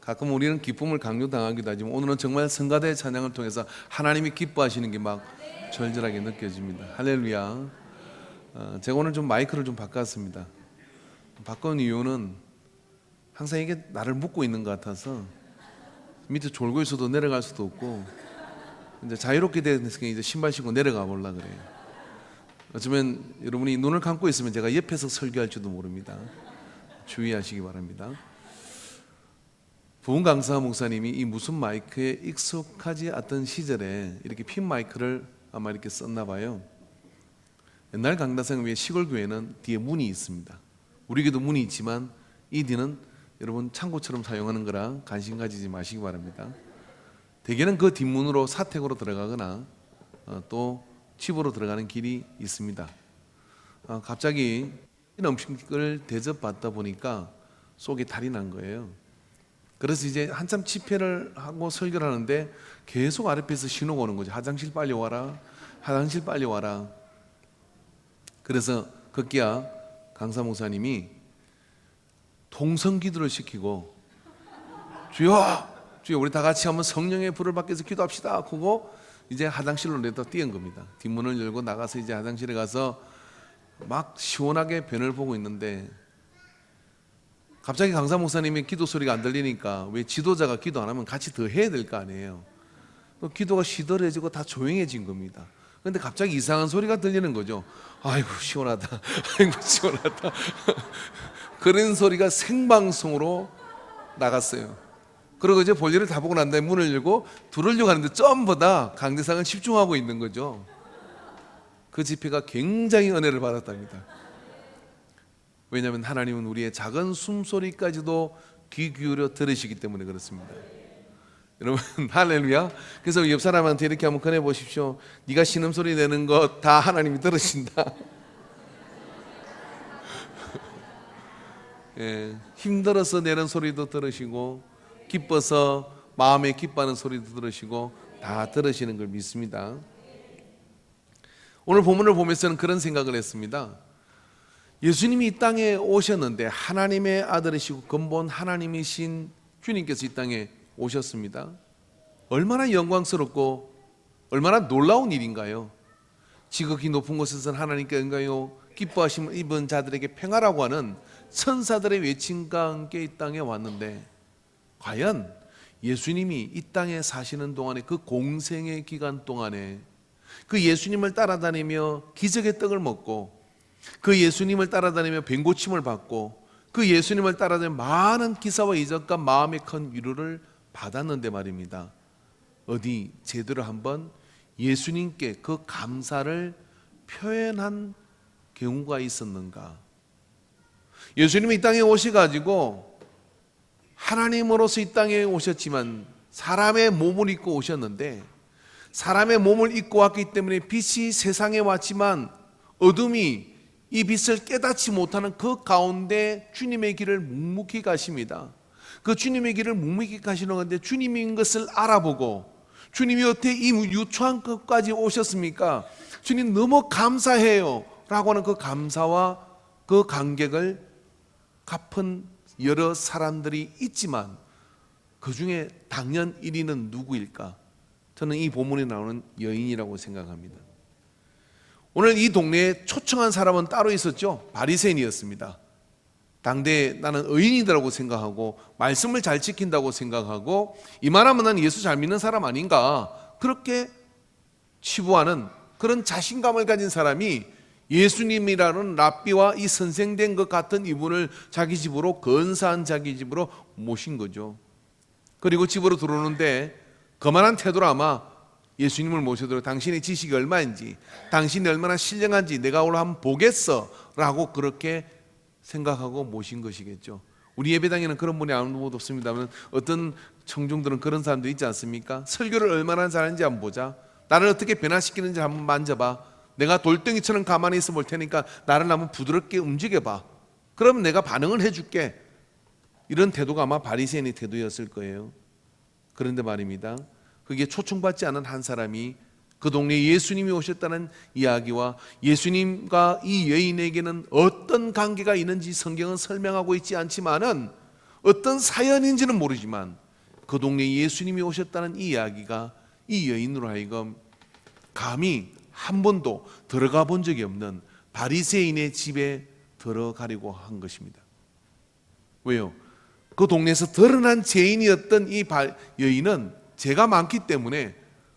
가끔 우리는 기쁨을 강요당하기도 하지만 오늘은 정말 성가대 찬양을 통해서 하나님이 기뻐하시는 게 막 절절하게 느껴집니다. 할렐루야. 제가 오늘 좀 마이크를 좀 바꿨습니다. 바꾼 이유는 항상 이게 나를 묶고 있는 것 같아서 밑에 졸고 있어도 내려갈 수도 없고 이제 자유롭게 되니까 이제 신발 신고 내려가 보려 그래요. 어쩌면 여러분이 눈을 감고 있으면 제가 옆에서 설교할지도 모릅니다. 주의하시기 바랍니다. 부흥 강사 목사님이 이 무슨 마이크에 익숙하지 않던 시절에 이렇게 핀 마이크를 아마 이렇게 썼나 봐요. 옛날 강다성 위에 시골 교회는 뒤에 문이 있습니다. 우리 교도 문이 있지만 이 뒤는 여러분 창고처럼 사용하는 거라 관심 가지지 마시기 바랍니다. 대개는 그 뒷문으로 사택으로 들어가거나 또 집으로 들어가는 길이 있습니다. 갑자기 음식을 대접받다 보니까 속에 탈이 난 거예요. 그래서 이제 한참 집회를 하고 설교를 하는데 계속 아랫배에서 신호가 오는 거죠. 화장실 빨리 와라, 화장실 빨리 와라. 그래서 급기야 강사 목사님이 통성 기도를 시키고 주여, 주여 우리 다 같이 한번 성령의 불을 받기 위해서 기도합시다 하고 이제 화장실로 내다 뛰은 겁니다. 뒷문을 열고 나가서 이제 화장실에 가서 막 시원하게 변을 보고 있는데 갑자기 강사 목사님의 기도 소리가 안 들리니까 왜 지도자가 기도 안 하면 같이 더 해야 될 거 아니에요. 또 기도가 시들해지고 다 조용해진 겁니다. 그런데 갑자기 이상한 소리가 들리는 거죠. 아이고 시원하다, 아이고 시원하다. 그런 소리가 생방송으로 나갔어요. 그리고 이제 볼일을 다 보고 난 다음에 문을 열고 들으려고 하는데 전부 다 강대상을 집중하고 있는 거죠. 그 집회가 굉장히 은혜를 받았답니다. 왜냐하면 하나님은 우리의 작은 숨소리까지도 귀 기울여 들으시기 때문에 그렇습니다. 여러분 할렐루야. 그래서 옆 사람한테 이렇게 한번 꺼내 보십시오. 네가 신음소리 내는 거 다 하나님이 들으신다. 예, 힘들어서 내는 소리도 들으시고 기뻐서 마음에 기뻐하는 소리도 들으시고 다 들으시는 걸 믿습니다. 오늘 본문을 보면서는 그런 생각을 했습니다. 예수님이 이 땅에 오셨는데 하나님의 아들이시고 근본 하나님이신 주님께서 이 땅에 오셨습니다. 얼마나 영광스럽고 얼마나 놀라운 일인가요? 지극히 높은 곳에서는 하나님께 응가요 기뻐하심을 입은 자들에게 평화라고 하는 천사들의 외침과 함께 이 땅에 왔는데 과연 예수님이 이 땅에 사시는 동안에 그 공생의 기간 동안에 그 예수님을 따라다니며 기적의 떡을 먹고 그 예수님을 따라다니며 뱀고침을 받고 그 예수님을 따라다니며 많은 기사와 이적과 마음의 큰 위로를 받았는데 말입니다. 어디 제대로 한번 예수님께 그 감사를 표현한 경우가 있었는가? 예수님이 이 땅에 오셔가지고 하나님으로서 이 땅에 오셨지만 사람의 몸을 입고 오셨는데 사람의 몸을 입고 왔기 때문에 빛이 세상에 왔지만 어둠이 이 빛을 깨닫지 못하는 그 가운데 주님의 길을 묵묵히 가십니다. 그 주님의 길을 묵묵히 가시는 건데 주님인 것을 알아보고 주님이 어떻게 이 유초한 것까지 오셨습니까? 주님 너무 감사해요 라고 하는 그 감사와 그 감격을 갚은 여러 사람들이 있지만 그 중에 당연 1위는 누구일까? 저는 이 본문에 나오는 여인이라고 생각합니다. 오늘 이 동네에 초청한 사람은 따로 있었죠. 바리새인이었습니다. 당대에 나는 의인이라고 생각하고 말씀을 잘 지킨다고 생각하고 이만하면 난 예수 잘 믿는 사람 아닌가 그렇게 치부하는 그런 자신감을 가진 사람이 예수님이라는 랍비와 이 선생된 것 같은 이분을 자기 집으로 근사한 자기 집으로 모신 거죠. 그리고 집으로 들어오는데 거만한 태도로 아마 예수님을 모셔도록 당신의 지식이 얼마인지 당신이 얼마나 신령한지 내가 오늘 한번 보겠어 라고 그렇게 생각하고 모신 것이겠죠. 우리 예배당에는 그런 분이 아무도 없습니다만 어떤 청중들은 그런 사람도 있지 않습니까? 설교를 얼마나 잘하는지 한번 보자. 나를 어떻게 변화시키는지 한번 만져봐. 내가 돌덩이처럼 가만히 있어 볼 테니까 나를 한번 부드럽게 움직여봐. 그러면 내가 반응을 해줄게. 이런 태도가 아마 바리새인의 태도였을 거예요. 그런데 말입니다. 그게 초청받지 않은 한 사람이 그 동네에 예수님이 오셨다는 이야기와 예수님과 이 여인에게는 어떤 관계가 있는지 성경은 설명하고 있지 않지만은, 어떤 사연인지는 모르지만 그 동네에 예수님이 오셨다는 이 이야기가 이 여인으로 하여금 감히 한 번도 들어가 본 적이 없는 바리새인의 집에 들어가려고 한 것입니다. 왜요? 그 동네에서 드러난 죄인이었던 이 여인은 죄가 많기 때문에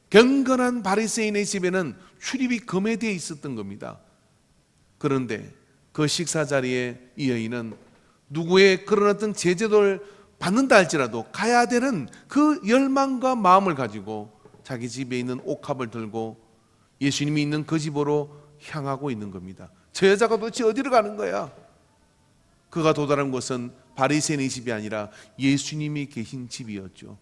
경건한 바리새인의 집에는 출입이 금해되어 있었던 겁니다. 그런데 그 식사 자리에 이 여인은 누구의 그런 어떤 제재도를 받는다 할지라도 가야 되는 그 열망과 마음을 가지고 자기 집에 있는 옥합을 들고 예수님이 있는 그 집으로 향하고 있는 겁니다. 저 여자가 도대체 어디로 가는 거야? 그가 도달한 곳은 바리새인의 집이 아니라 예수님이 계신 집이었죠.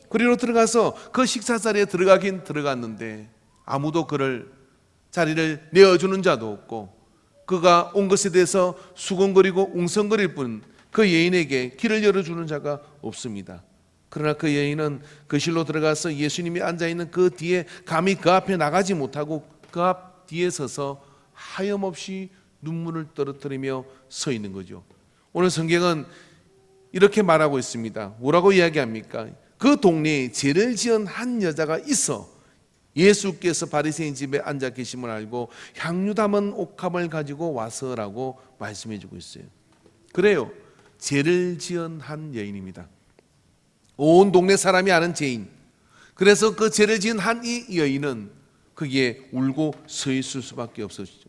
그리로 들어가서 그 식사 자리에 들어가긴 들어갔는데 아무도 그를 자리를 내어주는 자도 없고, 그가 온 것에 대해서 수군거리고 웅성거릴 뿐 그 여인에게 길을 열어주는 자가 없습니다. 그러나 그 여인은 거실로 들어가서 예수님이 앉아있는 그 뒤에 감히 그 앞에 나가지 못하고 그 앞 뒤에 서서 하염없이 눈물을 떨어뜨리며 서 있는 거죠. 오늘 성경은 이렇게 말하고 있습니다. 뭐라고 이야기합니까? 그 동네에 죄를 지은 한 여자가 있어 예수께서 바리새인 집에 앉아 계심을 알고 향유 담은 옥합을 가지고 와서라고 말씀해 주고 있어요. 그래요, 죄를 지은 한 여인입니다. 온 동네 사람이 아는 죄인. 그래서 그 죄를 지은 한 이 여인은 거기에 울고 서 있을 수밖에 없었죠.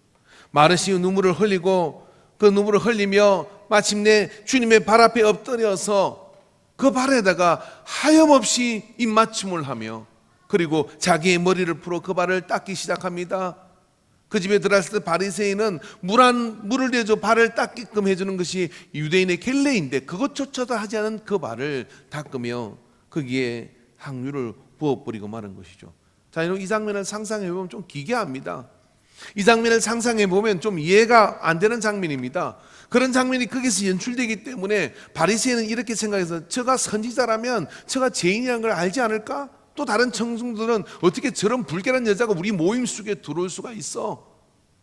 마르시 눈물을 흘리고 그 눈물을 흘리며 마침내 주님의 발 앞에 엎드려서 그 발에다가 하염없이 입맞춤을 하며, 그리고 자기의 머리를 풀어 그 발을 닦기 시작합니다. 그 집에 들어갔을 때 바리새인은 물을 대줘 발을 닦게끔 해주는 것이 유대인의 겔레인데, 그것조차도 하지 않은 그 발을 닦으며 거기에 향유를 부어버리고 마는 것이죠. 자, 여러분, 이 장면을 상상해 보면 좀 기괴합니다. 이 장면을 상상해 보면 좀 이해가 안 되는 장면입니다. 그런 장면이 거기서 연출되기 때문에 바리새인은 이렇게 생각해서, 저가 선지자라면 저가 죄인이라는 걸 알지 않을까? 또 다른 청중들은 어떻게 저런 불결한 여자가 우리 모임 속에 들어올 수가 있어?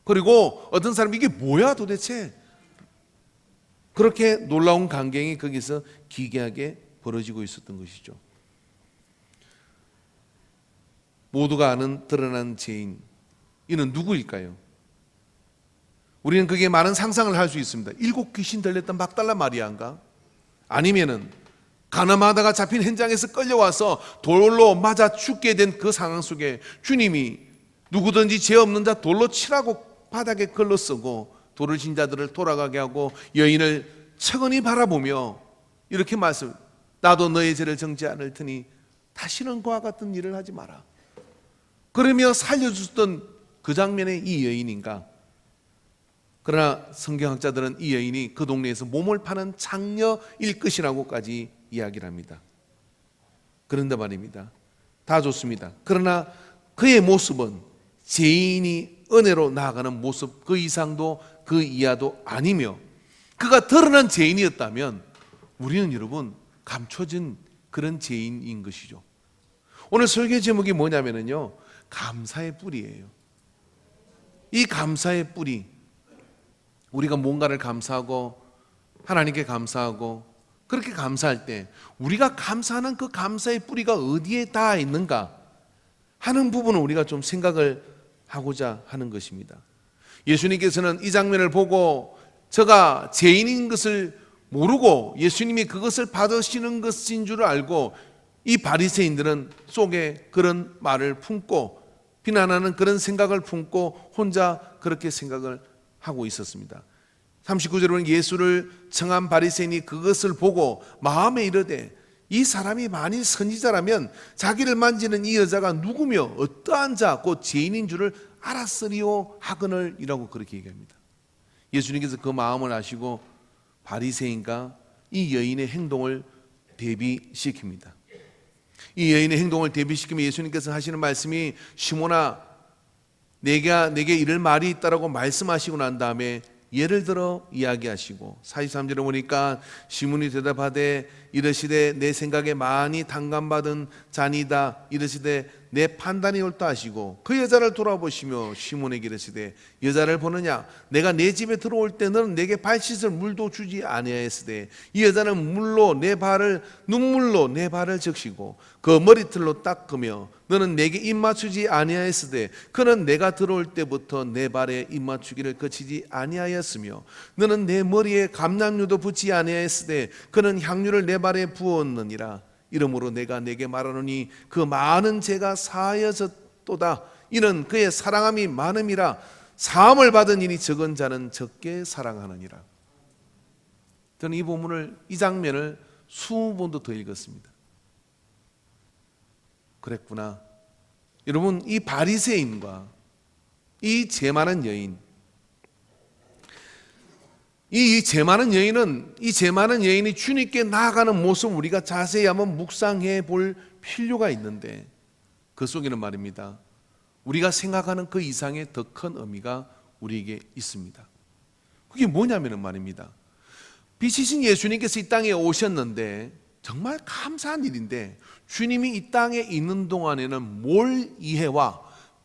그리고 어떤 사람이 이게 뭐야 도대체? 그렇게 놀라운 광경이 거기서 기괴하게 벌어지고 있었던 것이죠. 모두가 아는 드러난 죄인, 이는 누구일까요? 우리는 그게 많은 상상을 할 수 있습니다. 7 귀신 들렸던 막달라 마리아인가? 아니면은 가늠하다가 잡힌 현장에서 끌려와서 돌로 맞아 죽게 된 그 상황 속에 주님이 누구든지 죄 없는 자 돌로 치라고 바닥에 걸러쓰고 돌을 진 자들을 돌아가게 하고 여인을 천천히 바라보며 이렇게 말씀, 나도 너의 죄를 정지 않을 테니 다시는 그와 같은 일을 하지 마라. 그러며 살려주셨던 그 장면의 이 여인인가? 그러나 성경학자들은 이 여인이 그 동네에서 몸을 파는 장녀일 것이라고까지 이야기를 합니다. 그런데 말입니다, 다 좋습니다. 그러나 그의 모습은 죄인이 은혜로 나아가는 모습 그 이상도 그 이하도 아니며, 그가 드러난 죄인이었다면 우리는 여러분 감춰진 그런 죄인인 것이죠. 오늘 설교 제목이 뭐냐면요, 감사의 뿌리예요. 이 감사의 뿌리, 우리가 뭔가를 감사하고 하나님께 감사하고 그렇게 감사할 때 우리가 감사하는 그 감사의 뿌리가 어디에 닿아 있는가 하는 부분을 우리가 좀 생각을 하고자 하는 것입니다. 예수님께서는 이 장면을 보고 저가 죄인인 것을 모르고 예수님이 그것을 받으시는 것인 줄 알고 이 바리새인들은 속에 그런 말을 품고 비난하는 그런 생각을 품고 혼자 그렇게 생각을 하고 있었습니다. 39절에 보면 예수를 청한 바리새인이 그것을 보고 마음에 이르되, 이 사람이 만일 선지자라면 자기를 만지는 이 여자가 누구며 어떠한 자 곧 죄인인 줄을 알았으리요 하거늘 이라고 그렇게 얘기합니다. 예수님께서 그 마음을 아시고 바리새인과 이 여인의 행동을 대비시킵니다. 이 여인의 행동을 대비시키며 예수님께서 하시는 말씀이, 시몬아 내게 이럴 말이 있다라고 말씀하시고 난 다음에 예를 들어 이야기하시고 43절에 보니까 시몬이 대답하되 이르시되 내 생각에 많이 당감받은 자니다. 이르시되 내 판단이 옳다 하시고 그 여자를 돌아보시며 시몬에게 이르시되 여자를 보느냐 내가 내 집에 들어올 때 너는 내게 발 씻을 물도 주지 아니하였으되 이 여자는 눈물로 내 발을 적시고 그 머리털로 닦으며 너는 내게 입 맞추지 아니하였으되 그는 내가 들어올 때부터 내 발에 입 맞추기를 거치지 아니하였으며 너는 내 머리에 감람유도 붓지 아니하였으되 그는 향유를 내 발에 부었느니라. 이러므로 내가 내게 말하노니 그 많은 죄가 사하여졌도다. 이는 그의 사랑함이 많음이라. 사함을 받은 이니 적은 자는 적게 사랑하느니라. 저는 이 본문을, 이 장면을 20번도 더 읽었습니다. 그랬구나. 여러분, 이 바리새인과 이 죄 많은 여인, 이 죄 많은 여인이 주님께 나아가는 모습 우리가 자세히 한번 묵상해 볼 필요가 있는데 그 속에는 말입니다, 우리가 생각하는 그 이상의 더 큰 의미가 우리에게 있습니다. 그게 뭐냐면은 말입니다, 빛이신 예수님께서 이 땅에 오셨는데 정말 감사한 일인데 주님이 이 땅에 있는 동안에는 몰 이해와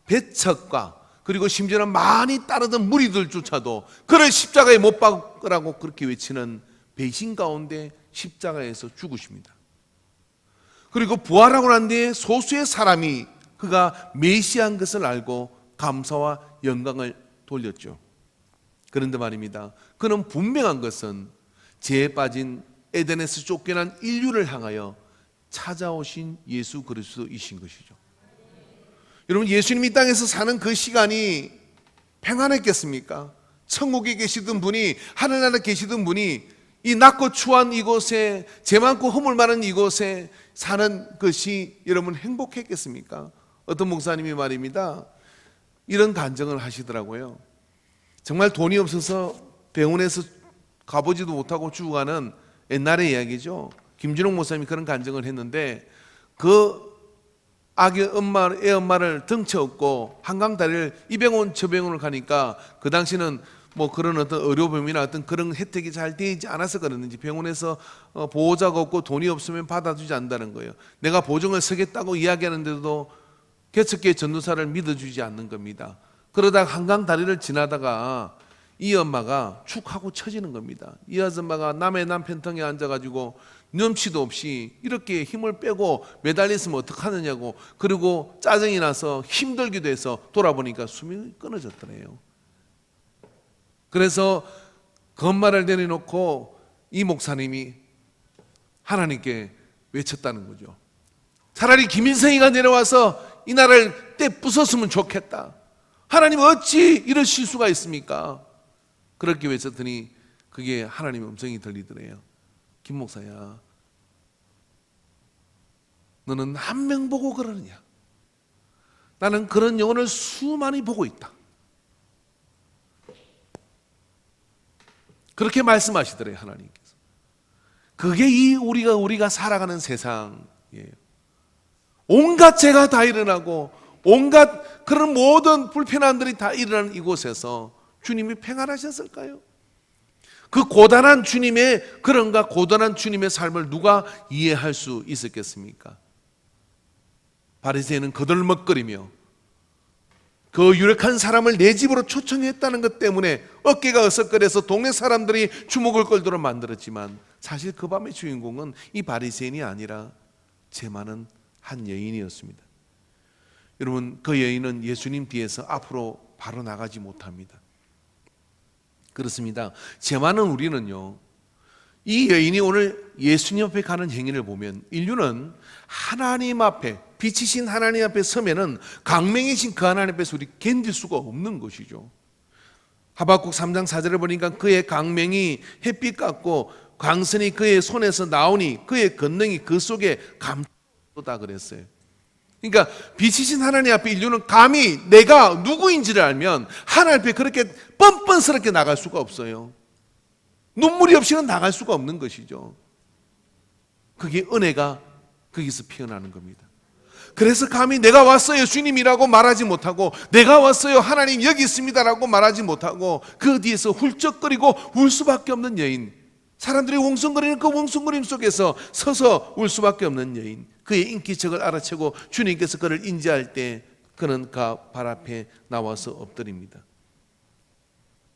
배척과 그리고 심지어는 많이 따르던 무리들조차도 그를 십자가에 못 박으라고 그렇게 외치는 배신 가운데 십자가에서 죽으십니다. 그리고 부활하고 난 뒤에 소수의 사람이 그가 메시아인 것을 알고 감사와 영광을 돌렸죠. 그런데 말입니다, 그는 분명한 것은 죄에 빠진 에덴에서 쫓겨난 인류를 향하여 찾아오신 예수 그리스도이신 것이죠. 여러분, 예수님이 이 땅에서 사는 그 시간이 평안했겠습니까? 천국에 계시던 분이, 하늘나라에 계시던 분이 이 낮고 추한 이곳에, 죄 많고 허물 많은 이곳에 사는 것이 여러분 행복했겠습니까? 어떤 목사님이 말입니다, 이런 간증을 하시더라고요. 정말 돈이 없어서 병원에서 가보지도 못하고 죽어가는 옛날의 이야기죠. 김준홍 목사님이 그런 간증을 했는데 그 애 엄마를 등쳐업고 한강 다리를 이 병원 저 병원을 가니까 그 당시는 뭐 그런 어떤 의료보험이나 어떤 그런 혜택이 잘 되지 않아서 그러는지 병원에서 보호자가 없고 돈이 없으면 받아주지 않는다는 거예요. 내가 보증을 서겠다고 이야기하는데도 개척교회 전도사를 믿어주지 않는 겁니다. 그러다가 한강 다리를 지나다가 이 엄마가 축 하고 처지는 겁니다. 이 아줌마가 남의 남편통에 앉아가지고 눈치도 없이 이렇게 힘을 빼고 매달렸으면 어떡하느냐고, 그리고 짜증이 나서 힘들기도 해서 돌아보니까 숨이 끊어졌더래요. 그래서 건말을 내려놓고 이 목사님이 하나님께 외쳤다는 거죠. 차라리 김일성이가 내려와서 이 나라를 떼 부쉈으면 좋겠다. 하나님 어찌 이러실 수가 있습니까? 그렇게 외쳤더니 그게 하나님의 음성이 들리더래요. 김 목사야, 너는 한 명 보고 그러느냐? 나는 그런 영혼을 수많이 보고 있다. 그렇게 말씀하시더래요, 하나님께서. 그게 우리가 살아가는 세상이에요. 온갖 죄가 다 일어나고 온갖 그런 모든 불편함들이 다 일어나는 이곳에서 주님이 평안하셨을까요? 그 고단한 주님의 그런가 고단한 주님의 삶을 누가 이해할 수 있었겠습니까? 바리새인은 거들먹거리며 그 유력한 사람을 내 집으로 초청했다는 것 때문에 어깨가 어석거려서 동네 사람들이 주목을 끌도록 만들었지만 사실 그 밤의 주인공은 이 바리새인이 아니라 죄 많은 한 여인이었습니다. 여러분, 그 여인은 예수님 뒤에서 앞으로 바로 나가지 못합니다. 그렇습니다. 죄 많은 우리는요, 이 여인이 오늘 예수님 앞에 가는 행위를 보면 인류는 하나님 앞에, 빛이신 하나님 앞에 서면은 강맹이신 그 하나님 앞에서 우리 견딜 수가 없는 것이죠. 하박국 3장 4절을 보니까 그의 강맹이 햇빛 같고 광선이 그의 손에서 나오니 그의 권능이 그 속에 감도다 그랬어요. 그러니까 빛이신 하나님 앞에 인류는 감히 내가 누구인지를 알면 하나님 앞에 그렇게 뻔뻔스럽게 나갈 수가 없어요. 눈물이 없이는 나갈 수가 없는 것이죠. 그게 은혜가 거기서 피어나는 겁니다. 그래서 감히 내가 왔어요 주님이라고 말하지 못하고, 내가 왔어요 하나님 여기 있습니다라고 말하지 못하고 그 뒤에서 훌쩍거리고 울 수밖에 없는 여인, 사람들이 웅성거리는 그 웅성거림 속에서 서서 울 수밖에 없는 여인, 그의 인기척을 알아채고 주님께서 그를 인지할 때 그는 그 발 앞에 나와서 엎드립니다.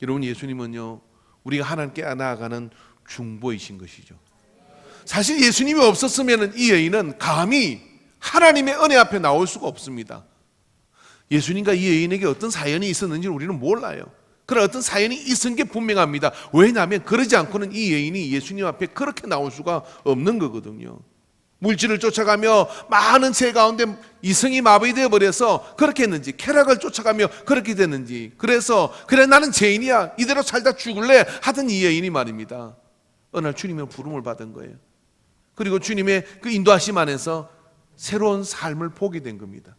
여러분, 예수님은요, 우리가 하나님께 나아가는 중보이신 것이죠. 사실 예수님이 없었으면 이 여인은 감히 하나님의 은혜 앞에 나올 수가 없습니다. 예수님과 이 여인에게 어떤 사연이 있었는지는 우리는 몰라요. 그런 어떤 사연이 있은 게 분명합니다. 왜냐하면 그러지 않고는 이 여인이 예수님 앞에 그렇게 나올 수가 없는 거거든요. 물질을 쫓아가며 많은 죄 가운데 이성이 마비되어 버려서 그렇게 했는지, 쾌락을 쫓아가며 그렇게 됐는지, 그래서 그래 나는 죄인이야, 이대로 살다 죽을래 하던 이 여인이 말입니다, 어느 날 주님의 부름을 받은 거예요. 그리고 주님의 그 인도하심 안에서 새로운 삶을 보게 된 겁니다.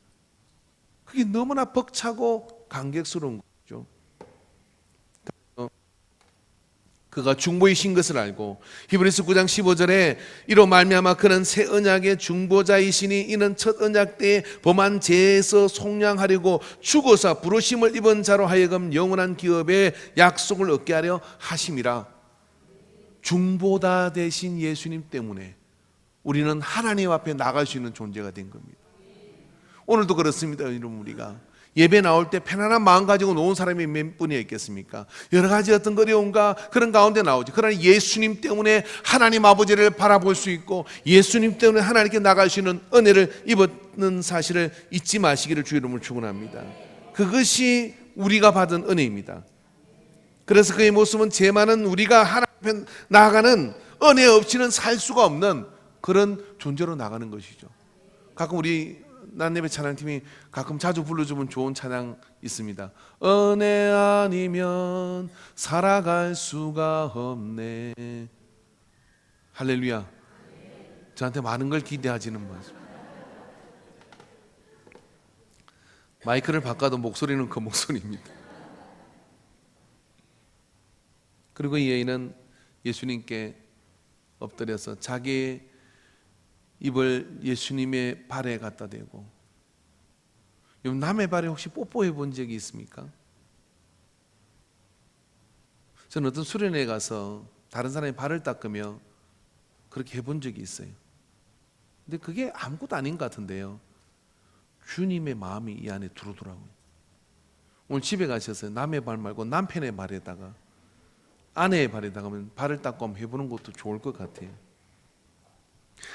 그게 너무나 벅차고 감격스러운 거죠. 그가 중보이신 것을 알고 히브리서 9장 15절에 이로 말미암아 그는 새 언약의 중보자이시니 이는 첫 언약 때에 범한 죄에서 속량하려고 죽어서 부르심을 입은 자로 하여금 영원한 기업의 약속을 얻게 하려 하심이라. 중보다 되신 예수님 때문에 우리는 하나님 앞에 나갈 수 있는 존재가 된 겁니다. 오늘도 그렇습니다. 여러분, 우리가 예배 나올 때 편안한 마음 가지고 놓은 사람이 몇 분이 있겠습니까? 여러 가지 어떤 어려움과 그런 가운데 나오죠. 그러나 예수님 때문에 하나님 아버지를 바라볼 수 있고 예수님 때문에 하나님께 나갈 수 있는 은혜를 입었는 사실을 잊지 마시기를 주 이름으로 축원합니다. 그것이 우리가 받은 은혜입니다. 그래서 그의 모습은 죄 많은 우리가 하나님 앞에 나아가는 은혜 없이는 살 수가 없는 그런 존재로 나가는 것이죠. 가끔 우리 난예배 찬양팀이 가끔 자주 불러주면 좋은 찬양 있습니다. 은혜 아니면 살아갈 수가 없네. 할렐루야. 저한테 많은 걸 기대하지는 마세요. 마이크를 바꿔도 목소리는 그 목소리입니다. 그리고 이 여인은 예수님께 엎드려서 자기의 입을 예수님의 발에 갖다 대고, 남의 발에 혹시 뽀뽀해 본 적이 있습니까? 저는 어떤 수련회에 가서 다른 사람이 발을 닦으며 그렇게 해본 적이 있어요. 근데 그게 아무것도 아닌 것 같은데요, 주님의 마음이 이 안에 들어오더라고요. 오늘 집에 가셔서 남의 발 말고 남편의 발에다가, 아내의 발에다가 발을 닦고 한번 해보는 것도 좋을 것 같아요.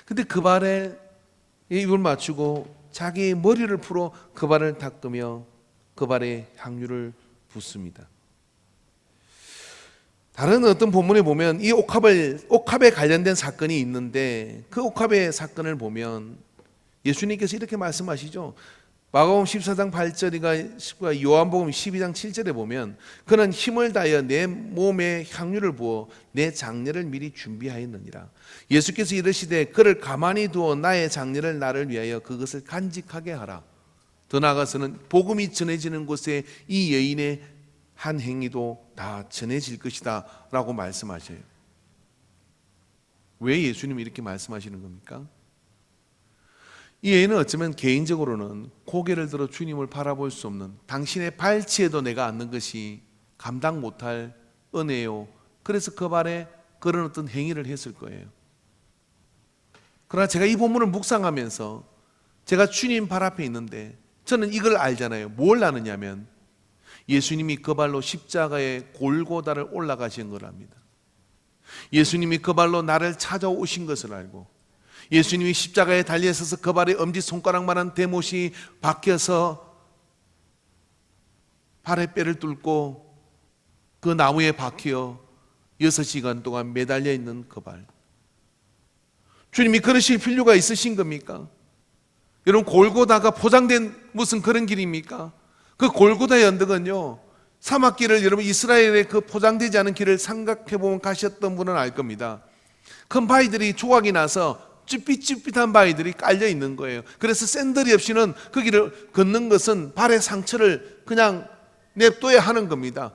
근데 그 발에 입을 맞추고 자기의 머리를 풀어 그 발을 닦으며 그 발에 향유를 붓습니다. 다른 어떤 본문에 보면 이 옥합에 관련된 사건이 있는데, 그 옥합의 사건을 보면 예수님께서 이렇게 말씀하시죠. 마가복음 14장 8절과 요한복음 12장 7절에 보면 그는 힘을 다하여 내 몸에 향유를 부어 내 장례를 미리 준비하였느니라. 예수께서 이르시되 그를 가만히 두어 나의 장례를 나를 위하여 그것을 간직하게 하라. 더 나아가서는 복음이 전해지는 곳에 이 여인의 한 행위도 다 전해질 것이다 라고 말씀하셔요. 왜 예수님이 이렇게 말씀하시는 겁니까? 이 여인은 어쩌면 개인적으로는 고개를 들어 주님을 바라볼 수 없는, 당신의 발치에도 내가 앉는 것이 감당 못할 은혜요, 그래서 그 발에 그런 어떤 행위를 했을 거예요. 그러나 제가 이 본문을 묵상하면서 제가 주님 발 앞에 있는데 저는 이걸 알잖아요. 뭘 아느냐면 예수님이 그 발로 십자가의 골고다를 올라가신 걸 압니다. 예수님이 그 발로 나를 찾아오신 것을 알고, 예수님이 십자가에 달려있어서 그 발에 엄지손가락만한 대못이 박혀서 발에 뼈를 뚫고 그 나무에 박혀 6시간 동안 매달려 있는 그 발, 주님이 그러실 필요가 있으신 겁니까? 여러분, 골고다가 포장된 무슨 그런 길입니까? 그 골고다의 언덕은요, 사막길을, 여러분 이스라엘의 그 포장되지 않은 길을 생각해보면 가셨던 분은 알 겁니다. 큰 바위들이 조각이 나서 쭈삣쭈삣한 바위들이 깔려 있는 거예요. 그래서 샌들이 없이는 그 길을 걷는 것은 발의 상처를 그냥 냅둬야 하는 겁니다.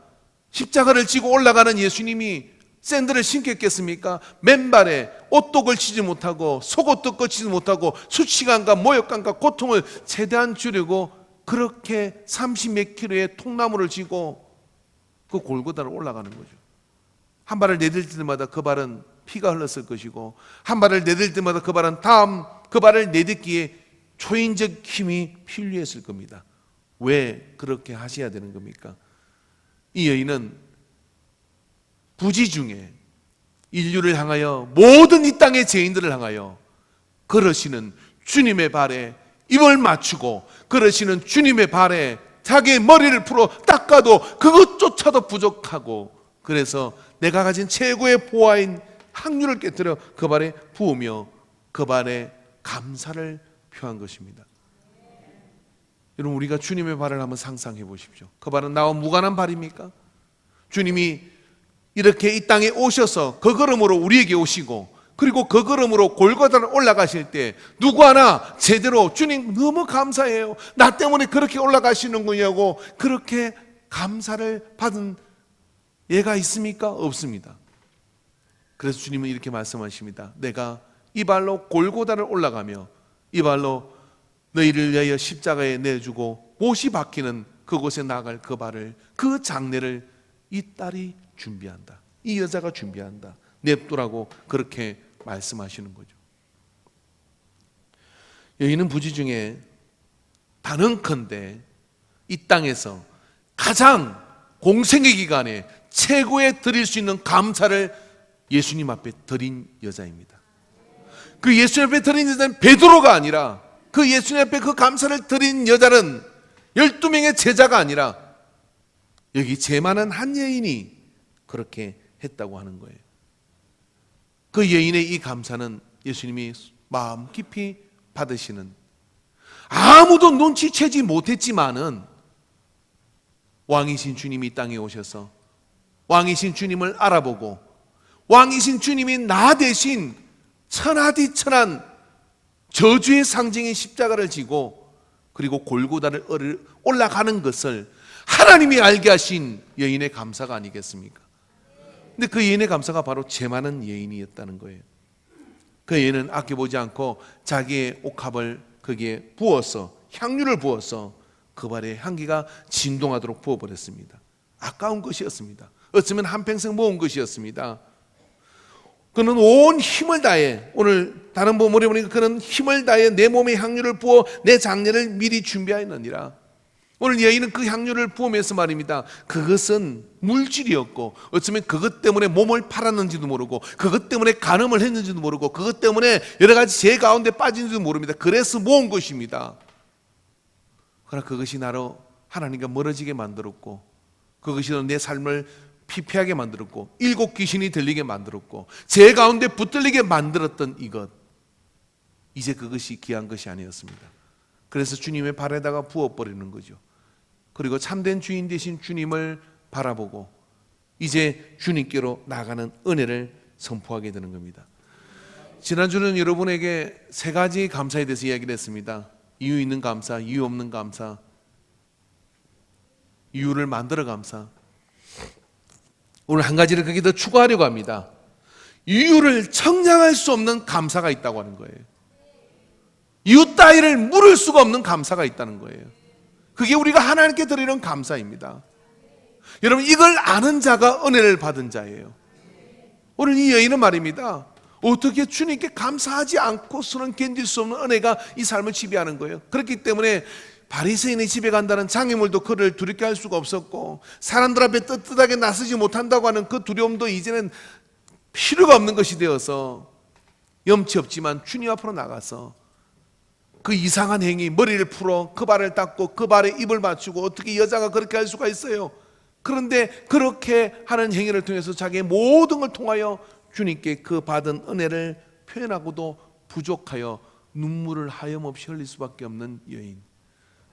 십자가를 지고 올라가는 예수님이 샌들을 신겠겠습니까? 맨발에 옷도 걸치지 못하고 속옷도 걸치지 못하고 수치감과 모욕감과 고통을 최대한 주려고 그렇게 30몇 킬로의 통나무를 지고 그 골고다를 올라가는 거죠. 한 발을 내딜 때마다 그 발은 피가 흘렀을 것이고, 한 발을 내딜 때마다 그 발은 다음 그 발을 내딛기에 초인적 힘이 필요했을 겁니다. 왜 그렇게 하셔야 되는 겁니까? 이 여인은 부지 중에 인류를 향하여, 모든 이 땅의 죄인들을 향하여 걸으시는 주님의 발에 입을 맞추고, 걸으시는 주님의 발에 자기의 머리를 풀어 닦아도 그것조차도 부족하고, 그래서 내가 가진 최고의 보화인 향유를 깨뜨려 그 발에 부으며 그 발에 감사를 표한 것입니다. 여러분, 우리가 주님의 발을 한번 상상해 보십시오. 그 발은 나와 무관한 발입니까? 주님이 이렇게 이 땅에 오셔서 그 걸음으로 우리에게 오시고, 그리고 그 걸음으로 골고다를 올라가실 때 누구 하나 제대로 주님 너무 감사해요, 나 때문에 그렇게 올라가시는군요, 그렇게 감사를 받은 예가 있습니까? 없습니다. 그래서 주님은 이렇게 말씀하십니다. 내가 이 발로 골고다를 올라가며 이 발로 너희를 위하여 십자가에 내주고 못이 박히는 그곳에 나갈 그 발을, 그 장례를 이 딸이 준비한다, 이 여자가 준비한다, 냅두라고 그렇게 말씀하시는 거죠. 여인은 부지 중에 단언컨대 이 땅에서 가장 공생의 기간에 최고의 드릴 수 있는 감사를 예수님 앞에 드린 여자입니다. 그 예수님 앞에 드린 여자는 베드로가 아니라, 그 예수님 앞에 그 감사를 드린 여자는 12명의 제자가 아니라 여기 죄 많은 한 여인이 그렇게 했다고 하는 거예요. 그 여인의 이 감사는 예수님이 마음 깊이 받으시는, 아무도 눈치채지 못했지만은 왕이신 주님이 이 땅에 오셔서 왕이신 주님을 알아보고, 왕이신 주님이 나 대신 천하디천한 저주의 상징인 십자가를 지고 그리고 골고다를 올라가는 것을 하나님이 알게 하신 여인의 감사가 아니겠습니까? 근데 그 여인의 감사가 바로 죄 많은 여인이었다는 거예요. 그 여인은 아껴보지 않고 자기의 옥합을 거기에 부어서, 향유를 부어서 그 발에 향기가 진동하도록 부어버렸습니다. 아까운 것이었습니다. 어쩌면 한평생 모은 것이었습니다. 그는 온 힘을 다해, 오늘 다른 본문에 보니까 그는 힘을 다해 내 몸에 향유를 부어 내 장례를 미리 준비하였느니라. 오늘 여인은 그 향유를 부으면서 말입니다, 그것은 물질이었고, 어쩌면 그것 때문에 몸을 팔았는지도 모르고, 그것 때문에 간음을 했는지도 모르고, 그것 때문에 여러 가지 죄 가운데 빠진지도 모릅니다. 그래서 모은 것입니다. 그러나 그것이 나로 하나님과 멀어지게 만들었고, 그것이 내 삶을 피폐하게 만들었고, 일곱 귀신이 들리게 만들었고, 죄 가운데 붙들리게 만들었던 이것, 이제 그것이 귀한 것이 아니었습니다. 그래서 주님의 발에다가 부어버리는 거죠. 그리고 참된 주인 되신 주님을 바라보고 이제 주님께로 나가는 은혜를 선포하게 되는 겁니다. 지난주는 여러분에게 세 가지 감사에 대해서 이야기를 했습니다. 이유 있는 감사, 이유 없는 감사, 이유를 만들어 감사. 오늘 한 가지를 거기 더 추가하려고 합니다. 이유를 청량할 수 없는 감사가 있다고 하는 거예요. 이유 따위를 물을 수가 없는 감사가 있다는 거예요. 그게 우리가 하나님께 드리는 감사입니다. 여러분, 이걸 아는 자가 은혜를 받은 자예요. 오늘 이 여인은 말입니다, 어떻게 주님께 감사하지 않고서는 견딜 수 없는 은혜가 이 삶을 지배하는 거예요. 그렇기 때문에 바리새인의 집에 간다는 장애물도 그를 두렵게 할 수가 없었고, 사람들 앞에 떳떳하게 나서지 못한다고 하는 그 두려움도 이제는 필요가 없는 것이 되어서 염치 없지만 주님 앞으로 나가서 그 이상한 행위, 머리를 풀어 그 발을 닦고 그 발에 입을 맞추고, 어떻게 여자가 그렇게 할 수가 있어요? 그런데 그렇게 하는 행위를 통해서 자기의 모든 걸 통하여 주님께 그 받은 은혜를 표현하고도 부족하여 눈물을 하염없이 흘릴 수밖에 없는 여인,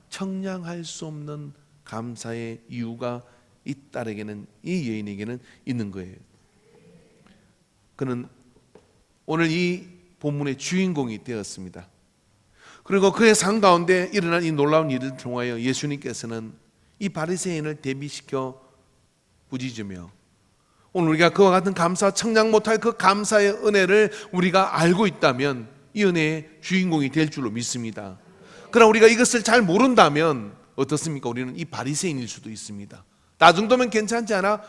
청량할 수 없는 감사의 이유가 이 딸에게는, 이 여인에게는 있는 거예요. 그는 오늘 이 본문의 주인공이 되었습니다. 그리고 그의 삶 가운데 일어난 이 놀라운 일을 통하여 예수님께서는 이 바리새인을 대비시켜 부짖으며, 오늘 우리가 그와 같은 감사, 청량 못할 그 감사의 은혜를 우리가 알고 있다면 이 은혜의 주인공이 될 줄로 믿습니다. 그러나 우리가 이것을 잘 모른다면 어떻습니까? 우리는 이 바리새인일 수도 있습니다. 나 정도면 괜찮지 않아?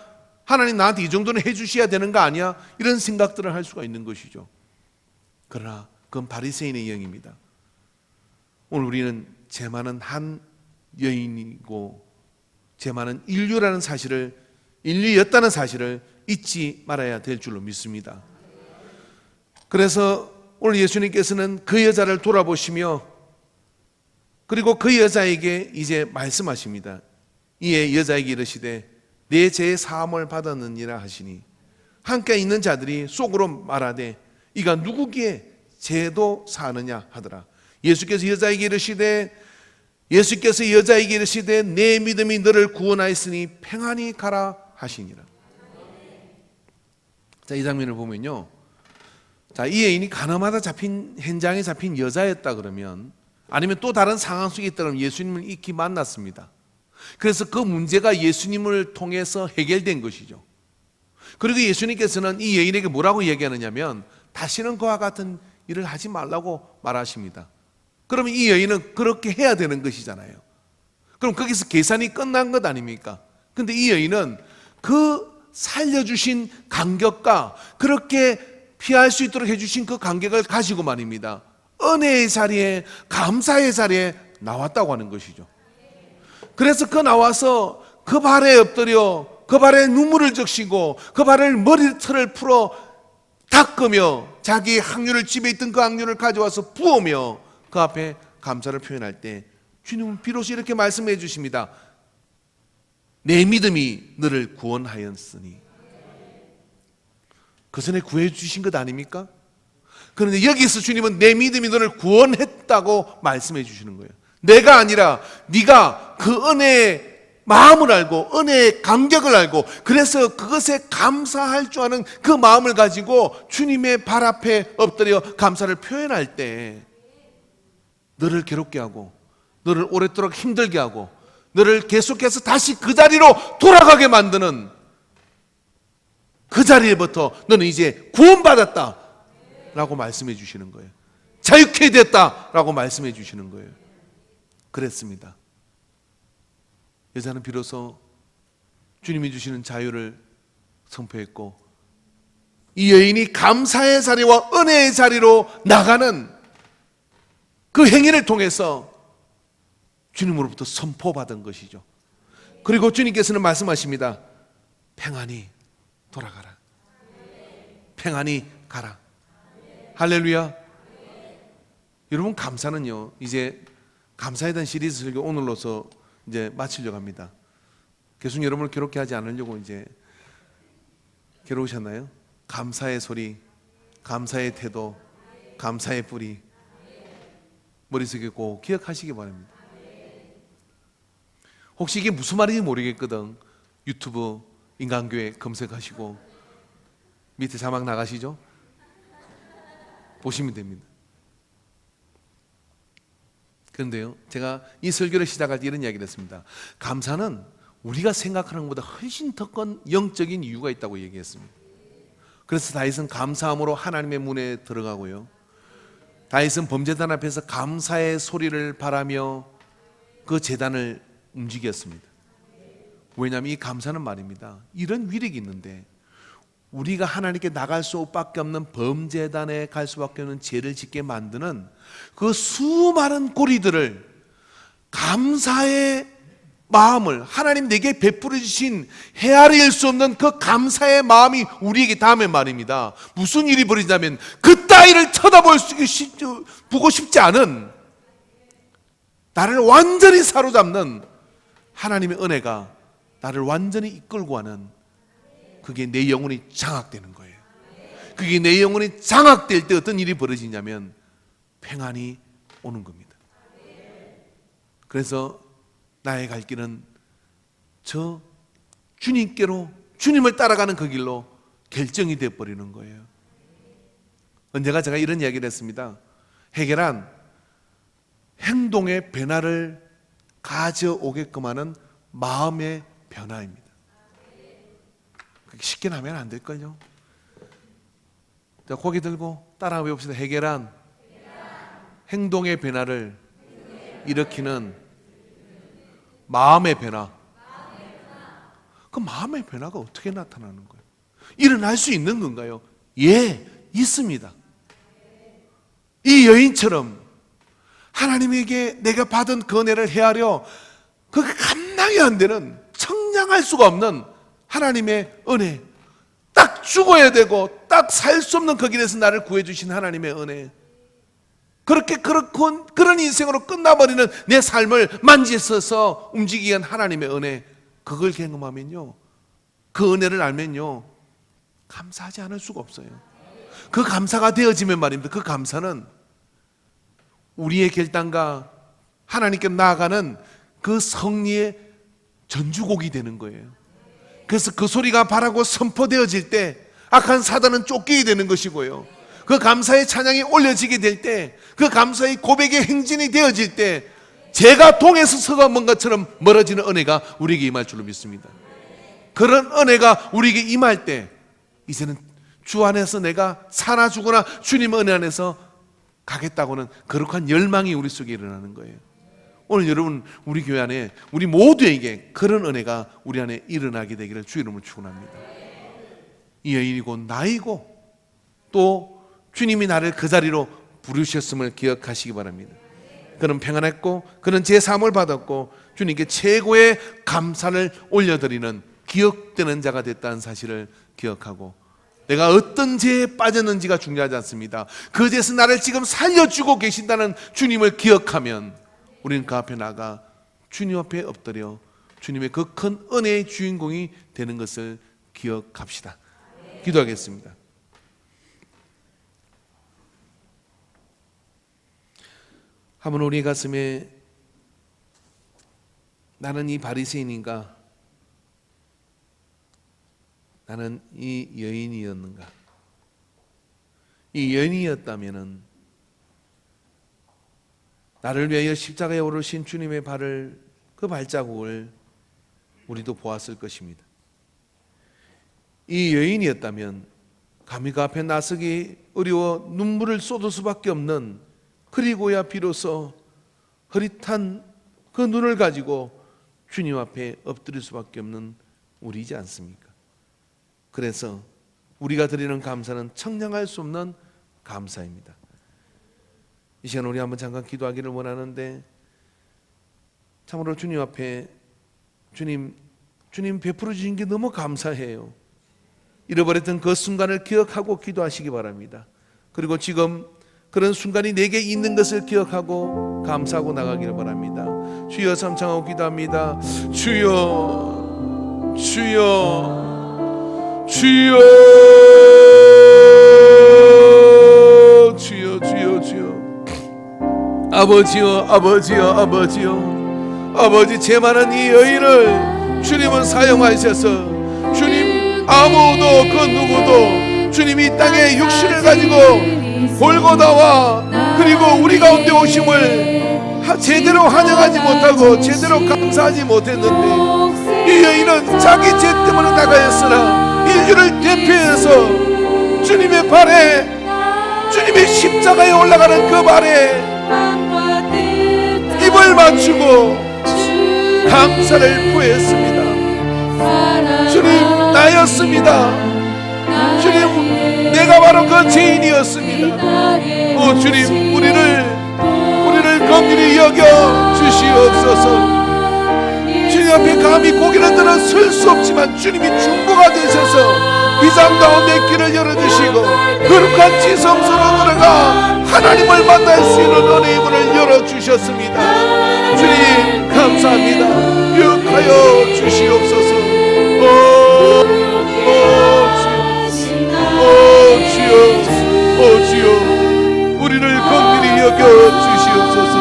하나님 나한테 이 정도는 해주셔야 되는 거 아니야? 이런 생각들을 할 수가 있는 것이죠. 그러나 그건 바리새인의 영입니다. 오늘 우리는 제만은 한 여인이고 제만은 인류였다는 사실을 잊지 말아야 될 줄로 믿습니다. 그래서 오늘 예수님께서는 그 여자를 돌아보시며 그리고 그 여자에게 이제 말씀하십니다. 이에 여자에게 이르시되 내 죄 사함을 받았느니라 하시니 함께 있는 자들이 속으로 말하되 이가 누구기에 죄도 사느냐 하더라. 예수께서 여자에게 이르시되 내 믿음이 너를 구원하였으니 평안히 가라 하시니라. 자, 이 장면을 보면요, 자, 이 여인이 가늠하다 잡힌 현장에 잡힌 여자였다 그러면, 아니면 또 다른 상황 속에 있다 그러면 예수님을 익히 만났습니다. 그래서 그 문제가 예수님을 통해서 해결된 것이죠. 그리고 예수님께서는 이 여인에게 뭐라고 얘기하느냐면 다시는 그와 같은 일을 하지 말라고 말하십니다. 그러면 이 여인은 그렇게 해야 되는 것이잖아요. 그럼 거기서 계산이 끝난 것 아닙니까? 근데 이 여인은 그 살려주신 간격과 그렇게 피할 수 있도록 해주신 그 간격을 가지고 말입니다, 은혜의 자리에, 감사의 자리에 나왔다고 하는 것이죠. 그래서 나와서 그 발에 엎드려 그 발에 눈물을 적시고 그 발을 머리털을 풀어 닦으며 자기 항유를, 집에 있던 그 항유를 가져와서 부으며 그 앞에 감사를 표현할 때 주님은 비로소 이렇게 말씀해 주십니다. 내 믿음이 너를 구원하였으니. 그 전에 구해 주신 것 아닙니까? 그런데 여기서 주님은 내 믿음이 너를 구원했다고 말씀해 주시는 거예요. 내가 아니라 네가 그 은혜의 마음을 알고 은혜의 간격을 알고 그래서 그것에 감사할 줄 아는 그 마음을 가지고 주님의 발 앞에 엎드려 감사를 표현할 때 너를 괴롭게 하고 너를 오랫도록 힘들게 하고 너를 계속해서 다시 그 자리로 돌아가게 만드는 그 자리에부터 너는 이제 구원받았다 라고 말씀해 주시는 거예요. 자유케 됐다 라고 말씀해 주시는 거예요. 그랬습니다. 여자는 비로소 주님이 주시는 자유를 선포했고 이 여인이 감사의 자리와 은혜의 자리로 나가는 그 행위를 통해서 주님으로부터 선포받은 것이죠. 그리고 주님께서는 말씀하십니다. 평안히 돌아가라. 평안히 가라. 할렐루야. 여러분, 감사는요, 이제 감사에 대한 시리즈 설교 오늘로서 이제 마치려고 합니다. 계속 여러분을 괴롭게 하지 않으려고 이제 괴로우셨나요? 감사의 소리, 감사의 태도, 감사의 뿌리 머릿속에 꼭 기억하시기 바랍니다. 혹시 이게 무슨 말인지 모르겠거든 유튜브 인간교회 검색하시고 밑에 자막 나가시죠? 보시면 됩니다. 그런데요, 제가 이 설교를 시작할 때 이런 이야기를 했습니다. 감사는 우리가 생각하는 것보다 훨씬 더 큰 영적인 이유가 있다고 얘기했습니다. 그래서 다윗은 감사함으로 하나님의 문에 들어가고요, 다윗은 범제단 앞에서 감사의 소리를 바라며 그 제단을 움직였습니다. 왜냐하면 이 감사는 말입니다, 이런 위력이 있는데 우리가 하나님께 나갈 수밖에 없는 범제단에 갈 수밖에 없는 죄를 짓게 만드는 그 수많은 고리들을 감사의 마음을, 하나님 내게 베풀어 주신 헤아릴 수 없는 그 감사의 마음이 우리에게 닿으면 말입니다, 무슨 일이 벌어지냐면 그 따위를 보고 싶지 않은, 나를 완전히 사로잡는 하나님의 은혜가 나를 완전히 이끌고 가는, 그게 내 영혼이 장악되는 거예요. 그게 내 영혼이 장악될 때 어떤 일이 벌어지냐면 평안이 오는 겁니다. 그래서 나의 갈 길은 저 주님께로, 주님을 따라가는 그 길로 결정이 되어버리는 거예요. 언제가 제가 이런 이야기를 했습니다. 해결한 행동의 변화를 가져오게끔 하는 마음의 변화입니다. 쉽게 하면 안 될걸요. 자, 고개 들고 따라 외웁시다. 해결한 행동의 변화를 일으키는 마음의 변화. 그 마음의 변화가 어떻게 나타나는 거예요? 일어날 수 있는 건가요? 예, 있습니다. 이 여인처럼 하나님에게 내가 받은 그 은혜를 헤아려 그 감당이 안 되는, 청량할 수가 없는 하나님의 은혜, 딱 죽어야 되고 딱 살 수 없는 그 길에서 나를 구해주신 하나님의 은혜, 그런 인생으로 끝나버리는 내 삶을 만지셔서 움직이게 한 하나님의 은혜, 그걸 경험하면요, 그 은혜를 알면요, 감사하지 않을 수가 없어요. 그 감사가 되어지면 말입니다. 그 감사는 우리의 결단과 하나님께 나아가는 그 성리의 전주곡이 되는 거예요. 그래서 그 소리가 바라고 선포되어질 때 악한 사단은 쫓기게 되는 것이고요, 그 감사의 찬양이 올려지게 될 때, 그 감사의 고백의 행진이 되어질 때 제가 동에서 서가먼 것처럼 멀어지는 은혜가 우리에게 임할 줄로 믿습니다. 그런 은혜가 우리에게 임할 때 이제는 주 안에서 내가 사나 죽거나 주님 은혜 안에서 가겠다고는 거룩한 열망이 우리 속에 일어나는 거예요. 오늘 여러분, 우리 교회 안에 우리 모두에게 그런 은혜가 우리 안에 일어나게 되기를 주 이름으로 축원합니다. 이 여인이고 나이고 또 주님이 나를 그 자리로 부르셨음을 기억하시기 바랍니다. 그는 평안했고 그는 제 사함을 받았고 주님께 최고의 감사를 올려드리는 기억되는 자가 됐다는 사실을 기억하고, 내가 어떤 죄에 빠졌는지가 중요하지 않습니다. 그 죄에서 나를 지금 살려주고 계신다는 주님을 기억하면 우리는 그 앞에 나가 주님 앞에 엎드려 주님의 그 큰 은혜의 주인공이 되는 것을 기억합시다. 기도하겠습니다. 한번 우리 가슴에 나는 이 바리새인인가? 나는 이 여인이었는가? 이 여인이었다면은 나를 위하여 십자가에 오르신 주님의 발을, 그 발자국을 우리도 보았을 것입니다. 이 여인이었다면 감히 그 앞에 나서기 어려워 눈물을 쏟을 수밖에 없는, 그리고야 비로소 흐릿한 그 눈을 가지고 주님 앞에 엎드릴 수밖에 없는 우리이지 않습니까? 그래서 우리가 드리는 감사는 청량할 수 없는 감사입니다. 이 시간 우리 한번 잠깐 기도하기를 원하는데, 참으로 주님 앞에 주님 베풀어 주신 게 너무 감사해요. 잃어버렸던 그 순간을 기억하고 기도하시기 바랍니다. 그리고 지금 그런 순간이 내게 있는 것을 기억하고 감사하고 나가기를 바랍니다. 주여 삼창하고 기도합니다. 주여, 주여, 주여, 주여, 주여, 주여. 아버지여, 아버지여, 아버지여, 아버지, 죄 많은 이 여인을 주님은 사용하셔서, 주님 아무도 그 누구도 주님이 땅에 육신을 가지고 골고다와 그리고 우리 가운데 오심을 제대로 환영하지 못하고 제대로 감사하지 못했는데, 이 여인은 자기 죄 때문에 나가였으나 인류를 대표해서 주님의 발에, 주님의 십자가에 올라가는 그 발에 입을 맞추고 감사를 표했습니다. 주님, 나였습니다. 주님, 내가 바로 그 죄인이었습니다. 오 주님, 우리를 긍휼히 여겨 주시옵소서. 주님 앞에 감히 고개를 들어 설 수 없지만 주님이 중보가 되셔서 비상 가운데 길을 열어주시고 거룩한 지성소로 들어가 하나님을 만날 수 있는 은혜의 문을 열어주셨습니다. 주님 감사합니다. 유혹하여 주시옵소서. 오 주여, 우리를 긍휼히 여겨 주시옵소서.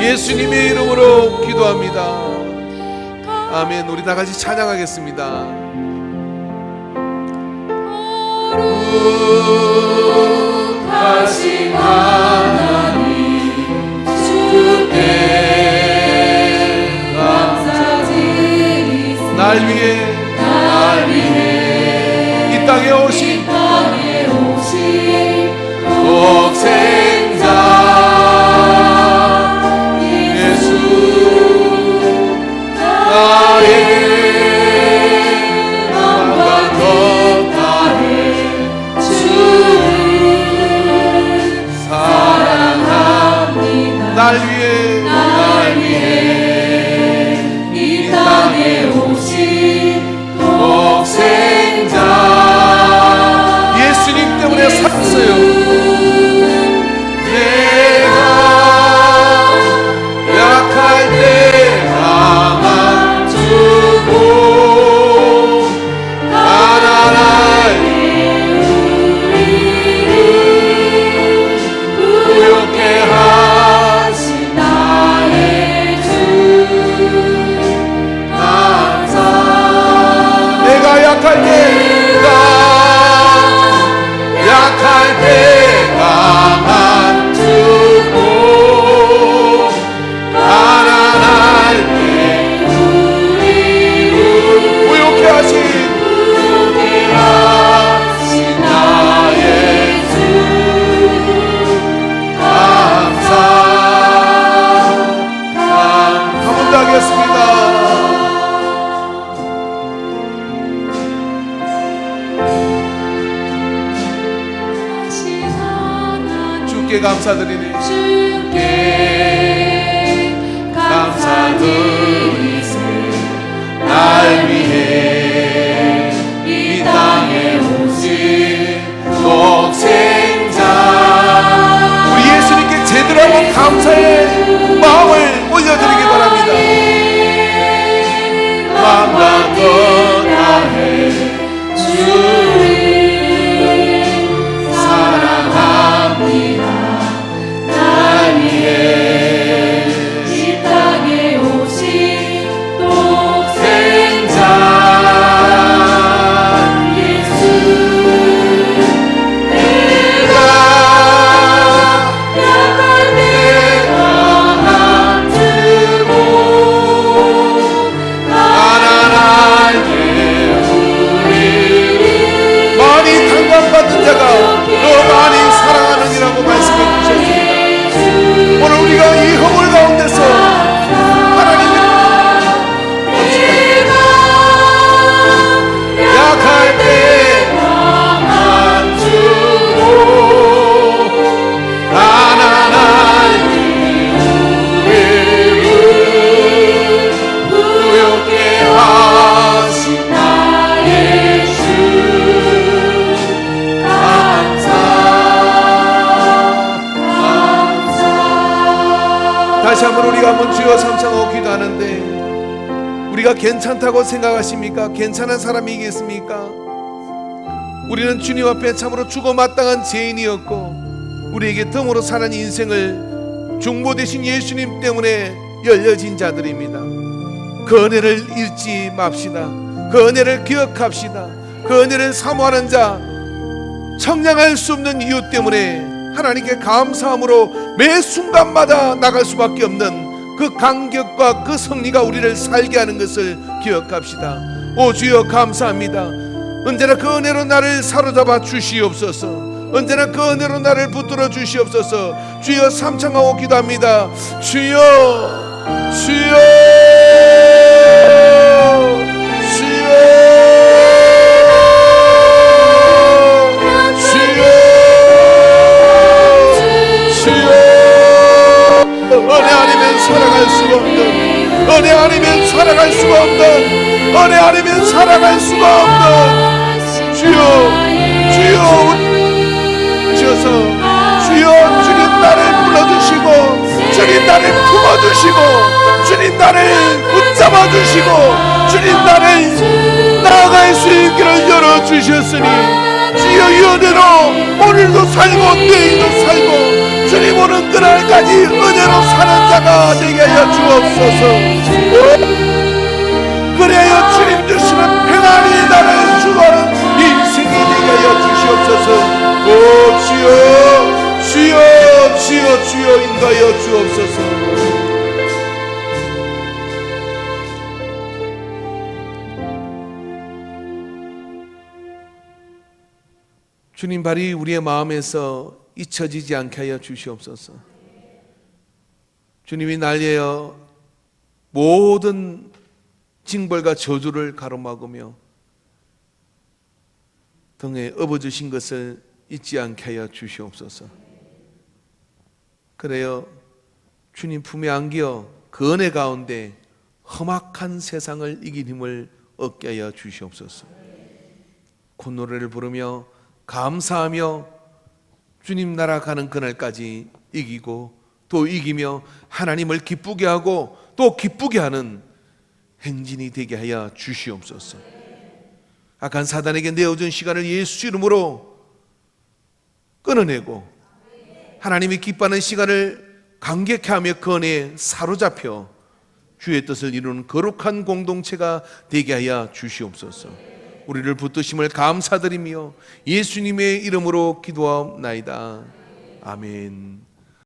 예수님의 이름으로 기도합니다. 아멘. 우리 다 같이 찬양하겠습니다. 하신 하나님 주께 감사드리세. 날 위해 이 땅에 오신 독생자 약할 때 강한 주고 가난할 때 우리를 부욕해 하신 나의 주 감사 한 번 더 하겠습니다. 주께 감사드리네. 주께 감사드리세. 날 위해 이 땅에 오신 독생자 우리 예수님께 제대로 한번 감사의 마음을 올려드리기 바랍니다. 마음과 뜻 다해 주를 사랑합니다. 날 위해 이 땅에 오신 독생자 예수. 내가 약할 때 강한 주고 가난할 때 우리를 많이 당감받은 자가 더 많이 사랑하느니라고 말씀해 주셨습니다. 오늘 우리가 이 허물 가운데서 하나님의 약할 때 강한 주고 가난할 때 우리를 부욕해 하신 나의 주 감사. 다시 한번 우리가 한번 주여 삼창하고 기도하는데 우리가 괜찮다고 생각하십니까? 괜찮은 사람이겠습니까? 우리는 주님 앞에 참으로 죽어 마땅한 죄인이었고 우리에게 덤으로 사는 인생을 중보 되신 예수님 때문에 열려진 자들입니다. 그 은혜를 잊지 맙시다. 그 은혜를 기억합시다. 그 은혜를 사모하는 자, 청량할 수 없는 이유 때문에 하나님께 감사함으로 매 순간마다 나갈 수밖에 없는 그 간격과 그 성리가 우리를 살게 하는 것을 기억합시다. 오 주여 감사합니다. 언제나 그 은혜로 나를 사로잡아 주시옵소서. 언제나 그 은혜로 나를 붙들어 주시옵소서. 주여 삼창하고 기도합니다. 주여 주여 주여 주여 은혜 아니면 살아갈 수가 없는 은혜 아니면 살아갈 수가 없는 은혜 아니면 살아갈 수가 없는 주여 주여 주셔서 주여 주님 나를 불러주시고 주님 나를 품어주시고 주님 나를 붙잡아주시고 주님 나를 나아갈 수 있기를 열어주셨으니 주여 이 은혜로 오늘도 살고 내일도 살고 주님 오는 그날까지 은혜로 사는 자가 되게 하여 주옵소서. 그래야 주님 주시는 평안이 나를 주어는 인생이 되게 하여 주시옵소서. 오 주여 주여 주여 주여 인도하여 주옵소서. 주님 발이 우리의 마음에서 잊혀지지 않게 하여 주시옵소서. 주님이 날려 모든 징벌과 저주를 가로막으며 등에 업어주신 것을 잊지 않게 하여 주시옵소서. 그래요 주님 품에 안겨 그 은혜 가운데 험악한 세상을 이긴 힘을 얻게 하여 주시옵소서. 콧노래를 부르며 감사하며 주님 나라 가는 그날까지 이기고 또 이기며 하나님을 기쁘게 하고 또 기쁘게 하는 행진이 되게 하여 주시옵소서. 악한 사단에게 내어준 시간을 예수 이름으로 끊어내고 하나님이 기뻐하는 시간을 감격해 하며 그 은혜에 사로잡혀 주의 뜻을 이루는 거룩한 공동체가 되게 하여 주시옵소서. 우리를 붙드심을 감사드리며 예수님의 이름으로 기도하옵나이다. 아멘.